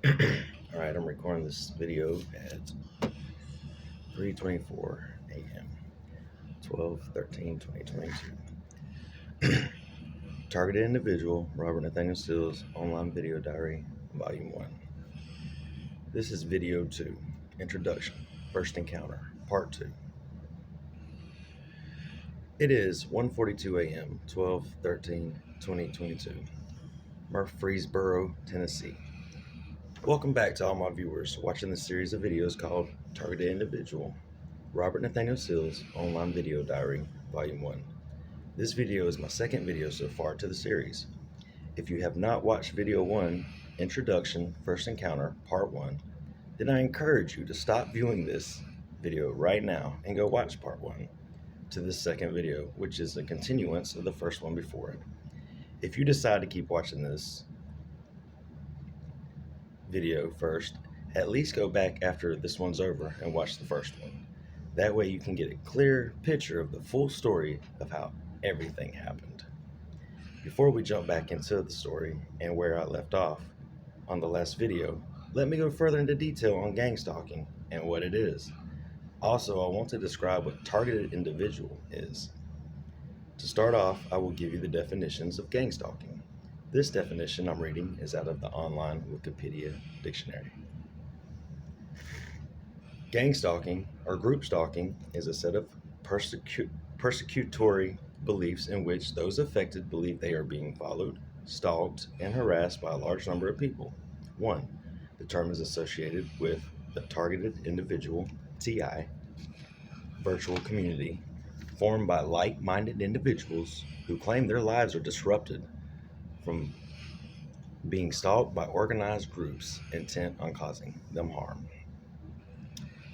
Alright, I'm recording this video at 3:24 a.m. 12/13/2022. Targeted individual, Robert Nathaniel Sills, online video diary, volume 1. This is video 2, introduction, first encounter, part 2. It is 1:42 a.m. 12/13/2022, Murfreesboro, Tennessee. Welcome back to all my viewers watching this series of videos called Targeted Individual, Robert Nathaniel Sills, Online Video Diary, Volume 1. This video is my second video so far to the series. If you have not watched video 1, Introduction, First Encounter, Part 1, then I encourage you to stop viewing this video right now and go watch Part 1 to this second video, which is a continuance of the first one before it. If you decide to keep watching this video first, at least go back after this one's over and watch the first one. That way you can get a clear picture of the full story of how everything happened. Before we jump back into the story and where I left off on the last video, let me go further into detail on gang stalking and what it is. Also, I want to describe what targeted individual is. To start off, I will give you the definitions of gang stalking. This definition I'm reading is out of the online Wikipedia dictionary. Gang stalking, or group stalking, is a set of persecutory beliefs in which those affected believe they are being followed, stalked, and harassed by a large number of people. 1. The term is associated with the targeted individual, TI, virtual community, formed by like-minded individuals who claim their lives are disrupted from being stalked by organized groups intent on causing them harm.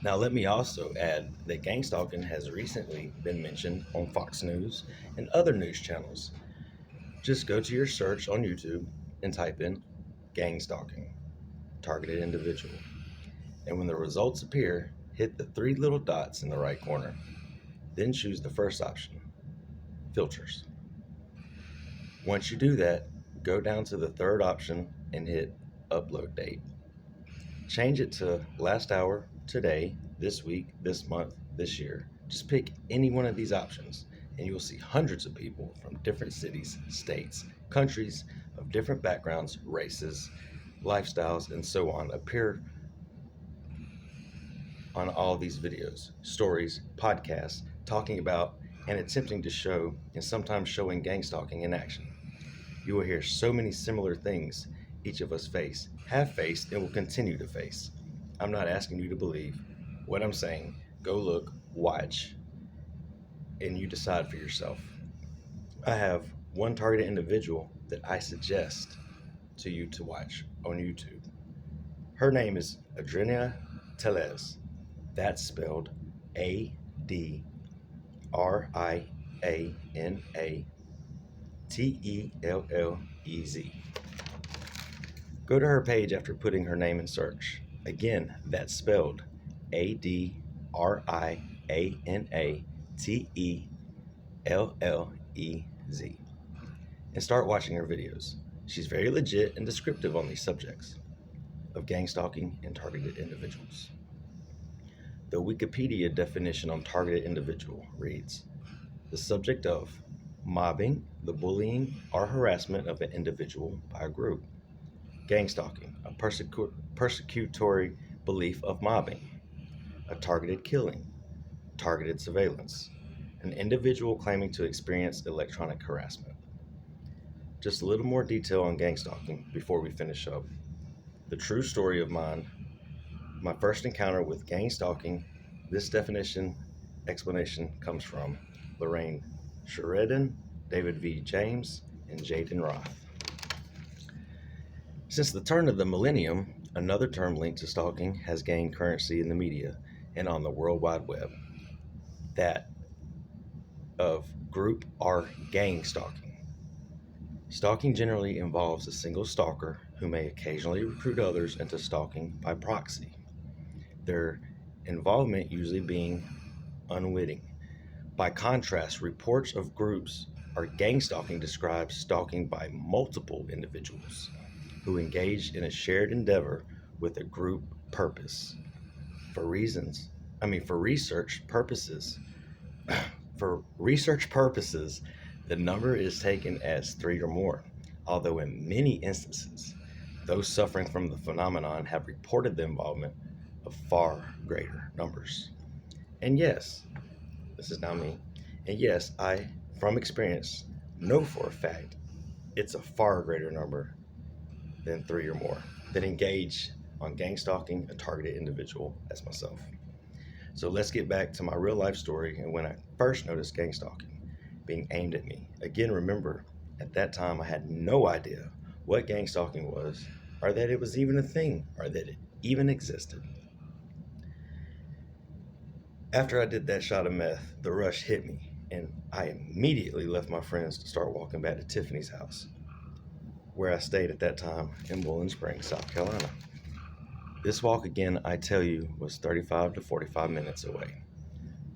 Now, let me also add that gang stalking has recently been mentioned on Fox News and other news channels. Just go to your search on YouTube and type in gang stalking, targeted individual. And when the results appear, hit the 3 little dots in the right corner. Then choose the first option, filters. Once you do that, go down to the third option and hit upload date. Change it to last hour, today, this week, this month, this year. Just pick any one of these options and you will see hundreds of people from different cities, states, countries of different backgrounds, races, lifestyles, and so on appear on all these videos, stories, podcasts, talking about and attempting to show and sometimes showing gang stalking in action. You will hear so many similar things each of us have faced, and will continue to face. I'm not asking you to believe what I'm saying. Go look, watch, and you decide for yourself. I have one targeted individual that I suggest to you to watch on YouTube. Her name is Andriana Tellez. That's spelled ADRIANATELLEZ. Go to her page after putting her name in search. Again, that's spelled ADRIANATELLEZ. And start watching her videos. She's very legit and descriptive on these subjects of gang stalking and targeted individuals. The Wikipedia definition on targeted individual reads, the subject of mobbing, the bullying or harassment of an individual by a group. Gang stalking, a persecutory belief of mobbing. A targeted killing, targeted surveillance, an individual claiming to experience electronic harassment. Just a little more detail on gang stalking before we finish up. The true story of mine, my first encounter with gang stalking, this explanation comes from Lorraine Sheridan, David V. James, and Jaden Roth. Since the turn of the millennium, another term linked to stalking has gained currency in the media and on the World Wide Web, that of group or gang stalking. Stalking generally involves a single stalker who may occasionally recruit others into stalking by proxy, their involvement usually being unwitting. By contrast, reports of groups or gang stalking describe stalking by multiple individuals who engage in a shared endeavor with a group purpose. For reasons, for research purposes, for research purposes, the number is taken as three or more, although in many instances, those suffering from the phenomenon have reported the involvement of far greater numbers. And yes, this is now me, and yes, I, from experience, know for a fact it's a far greater number than three or more that engage on gang stalking a targeted individual as myself. So let's get back to my real life story and when I first noticed gang stalking being aimed at me. Again, remember, at that time I had no idea what gang stalking was, or that it was even a thing, or that it even existed. After I did that shot of meth, the rush hit me, and I immediately left my friends to start walking back to Tiffany's house, where I stayed at that time in Bowling Springs, South Carolina. This walk, again, I tell you, was 35 to 45 minutes away.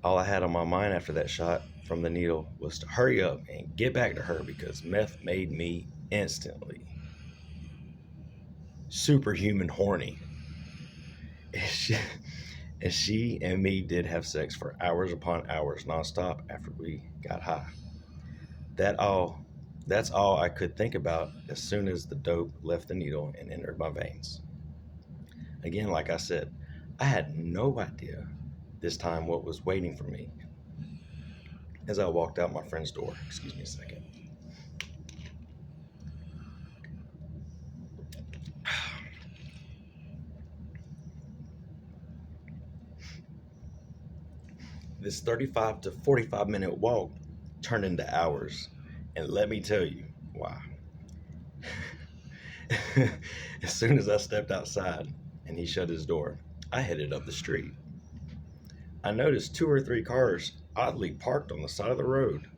All I had on my mind after that shot from the needle was to hurry up and get back to her because meth made me instantly superhuman horny. And she and me did have sex for hours upon hours nonstop after we got high. That's all I could think about as soon as the dope left the needle and entered my veins. Again, like I said, I had no idea this time what was waiting for me as I walked out my friend's door. Excuse me a second. This 35 to 45-minute walk turned into hours, and let me tell you why. As soon as I stepped outside and he shut his door, I headed up the street. I noticed two or three cars oddly parked on the side of the road.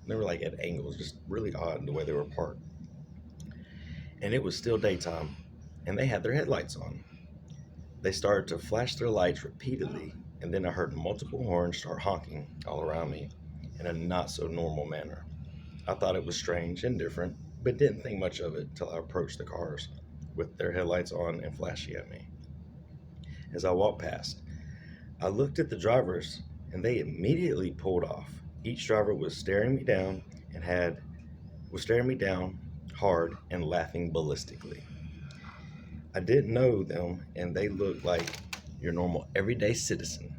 They were like at angles, just really odd the way they were parked. And it was still daytime, and they had their headlights on. They started to flash their lights repeatedly, and then I heard multiple horns start honking all around me in a not so normal manner. I thought it was strange and different, but didn't think much of it till I approached the cars with their headlights on and flashing at me. As I walked past, I looked at the drivers and they immediately pulled off. Each driver was staring me down hard and laughing ballistically. I didn't know them and they looked like your normal everyday citizen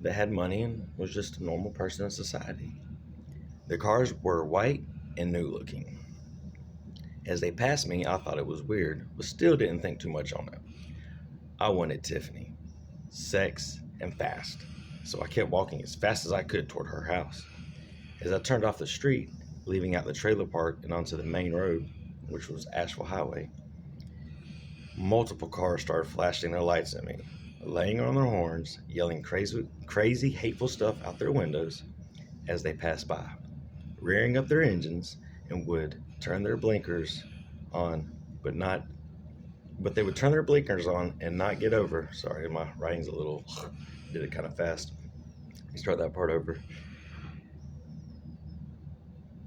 that had money and was just a normal person in society. The cars were white and new looking. As they passed me, I thought it was weird, but still didn't think too much on it. I wanted Tiffany, sex, and fast, so I kept walking as fast as I could toward her house. As I turned off the street, leaving out the trailer park and onto the main road, which was YHWH, multiple cars started flashing their lights at me, laying on their horns, yelling crazy, hateful stuff out their windows as they passed by, rearing up their engines, and would turn their blinkers on, but they would turn their blinkers on and not get over. Sorry, my writing's a little, did it kind of fast. Let me start that part over.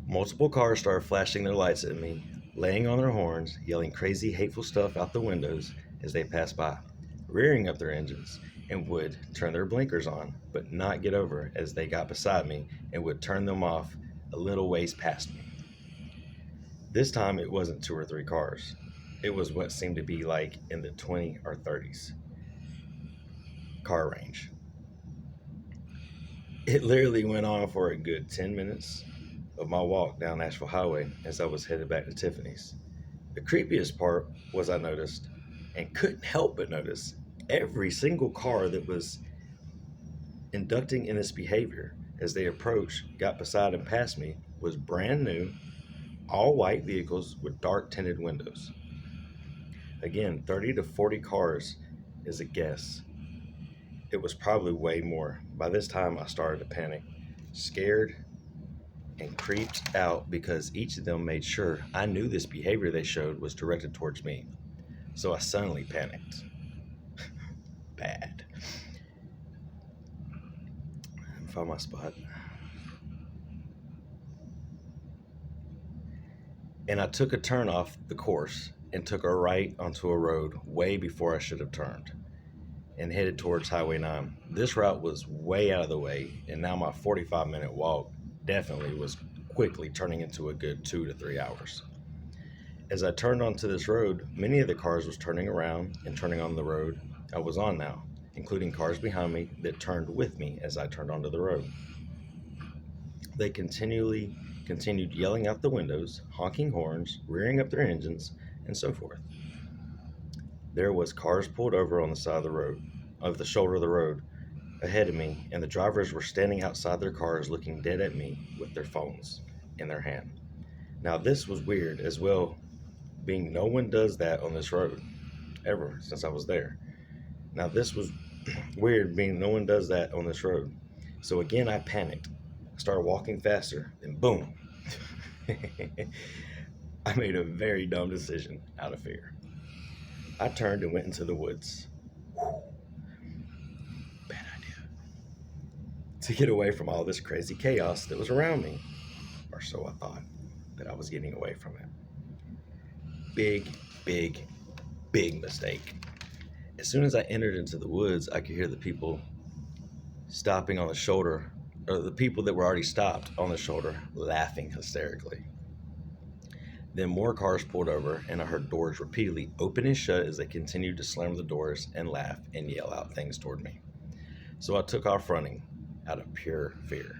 Multiple cars started flashing their lights at me, laying on their horns, yelling crazy, hateful stuff out the windows as they passed by, rearing up their engines, and would turn their blinkers on, but not get over as they got beside me and would turn them off a little ways past me. This time it wasn't two or three cars. It was what seemed to be like in the 20 or 30s car range. It literally went on for a good 10 minutes of my walk down Nashville Highway as I was headed back to Tiffany's. The creepiest part was I noticed, and couldn't help but notice, every single car that was inducting in this behavior as they approached, got beside and past me, was brand new, all white vehicles with dark tinted windows. Again, 30 to 40 cars is a guess. It was probably way more. By this time, I started to panic, scared and creeped out because each of them made sure I knew this behavior they showed was directed towards me. So I suddenly panicked. Bad. I found my spot. And I took a turn off the course and took a right onto a road way before I should have turned and headed towards Highway 9. This route was way out of the way, and now my 45-minute walk definitely was quickly turning into a good 2 to 3 hours. As I turned onto this road, many of the cars was turning around and turning on the road I was on now, including cars behind me that turned with me as I turned onto the road. They continued yelling out the windows, honking horns, rearing up their engines, and so forth. There was cars pulled over on the side of the road, of the shoulder of the road, ahead of me, and the drivers were standing outside their cars looking dead at me with their phones in their hand. Now this was weird as well, being no one does that on this road, ever, since I was there. Now this was weird, being no one does that on this road. So again, I panicked. I started walking faster, and boom. I made a very dumb decision out of fear. I turned and went into the woods. Bad idea. To get away from all this crazy chaos that was around me. Or so I thought that I was getting away from it. Big mistake. As soon as I entered into the woods, I could hear the people stopping on the shoulder, or the people that were already stopped on the shoulder, laughing hysterically. Then more cars pulled over, and I heard doors repeatedly open and shut as they continued to slam the doors and laugh and yell out things toward me. So I took off running out of pure fear.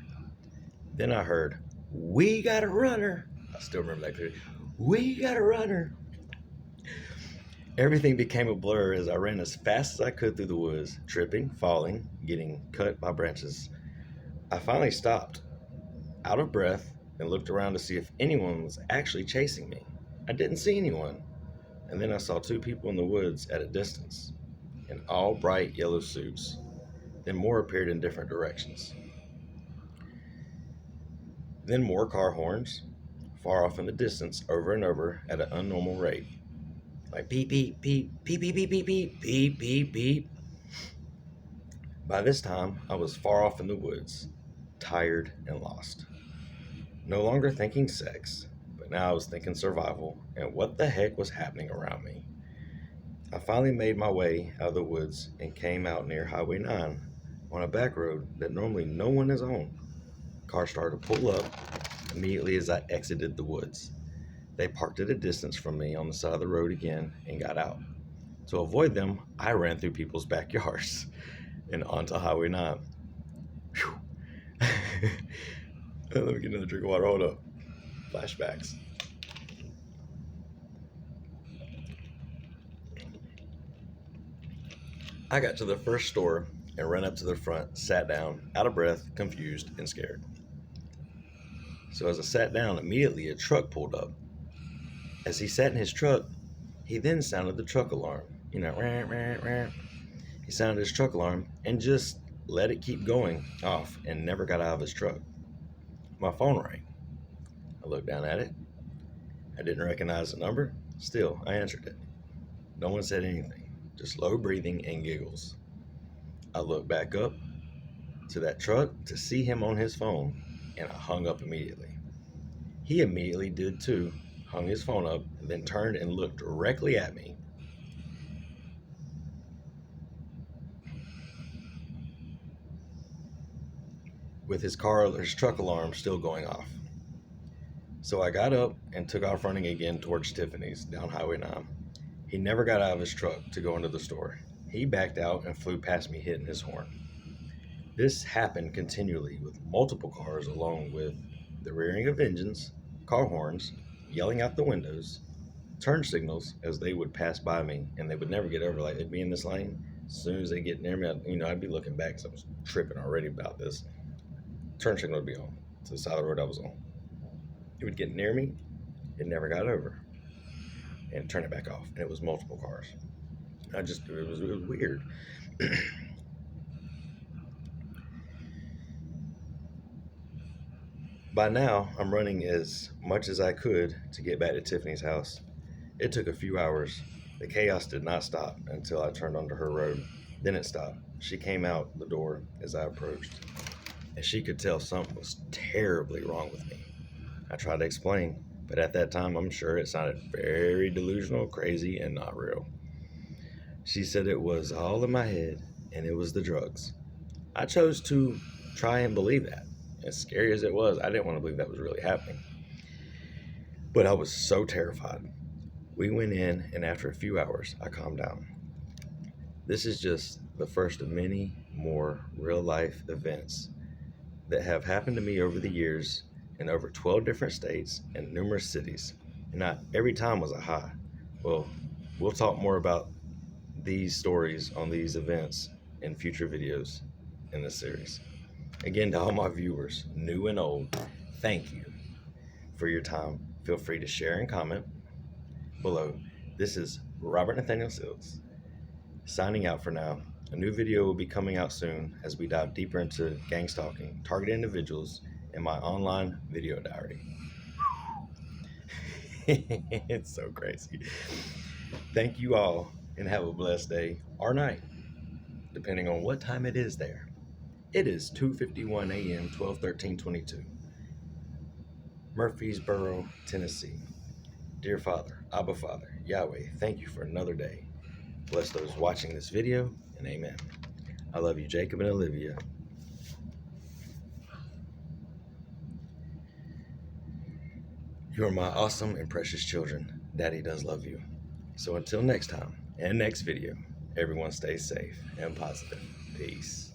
Then I heard, "We got a runner." I still remember that clearly. "We got a runner." Everything became a blur as I ran as fast as I could through the woods, tripping, falling, getting cut by branches. I finally stopped, out of breath, and looked around to see if anyone was actually chasing me. I didn't see anyone. And then I saw two people in the woods at a distance, in all bright yellow suits. Then more appeared in different directions. Then more car horns, far off in the distance, over and over at an unnormal rate. Like beep, beep, beep, beep, beep, beep, beep, beep, beep, beep, beep. By this time, I was far off in the woods, tired and lost. No longer thinking sex, but now I was thinking survival and what the heck was happening around me. I finally made my way out of the woods and came out near Highway 9 on a back road that normally no one is on. Cars started to pull up immediately as I exited the woods. They parked at a distance from me on the side of the road again and got out. To avoid them, I ran through people's backyards and onto Highway 9. Whew. Let me get another drink of water. Hold up. Flashbacks. I got to the first store and ran up to the front, sat down, out of breath, confused, and scared. So as I sat down, immediately a truck pulled up. As he sat in his truck, he then sounded the truck alarm. Rah, rah, rah. He sounded his truck alarm and just let it keep going off and never got out of his truck. My phone rang. I looked down at it. I didn't recognize the number. Still, I answered it. No one said anything, just low breathing and giggles. I looked back up to that truck to see him on his phone, and I hung up immediately. He immediately did too, hung his phone up, and then turned and looked directly at me. With his truck alarm still going off. So I got up and took off running again towards Tiffany's down Highway 9. He never got out of his truck to go into the store. He backed out and flew past me hitting his horn. This happened continually with multiple cars, along with the rearing of engines, car horns, yelling out the windows, turn signals as they would pass by me, and they would never get over. Like, they'd be in this lane. As soon as they get near me, I'd be looking back because I was tripping already about this. Turn signal would be on to the side of the road I was on. It would get near me, it never got over, and turn it back off. And it was multiple cars. It was weird. By now, I'm running as much as I could to get back to Tiffany's house. It took a few hours. The chaos did not stop until I turned onto her road. Then it stopped. She came out the door as I approached, and she could tell something was terribly wrong with me. I tried to explain, But at that time, I'm sure it sounded very delusional, crazy, and not real. She said it was all in my head and it was the drugs. I chose to try and believe that. As scary as it was, I didn't want to believe that was really happening. But I was so terrified. We went in, and after a few hours, I calmed down. This is just the first of many more real life events that have happened to me over the years in over 12 different states and numerous cities. And not every time was a high. Well, we'll talk more about these stories on these events in future videos in this series. Again, to all my viewers, new and old, thank you for your time. Feel free to share and comment below. This is Robert Nathaniel Sills signing out for now. A new video will be coming out soon as we dive deeper into gang stalking, targeted individuals, and my online video diary. It's so crazy. Thank you all and have a blessed day or night, depending on what time it is there. It is 2:51 a.m., 12/13/22, Murfreesboro, Tennessee. Dear Father, Abba Father, Yahweh, thank you for another day. Bless those watching this video, and amen. I love you, Jacob and Olivia. You are my awesome and precious children. Daddy does love you. So until next time and next video, everyone stay safe and positive. Peace.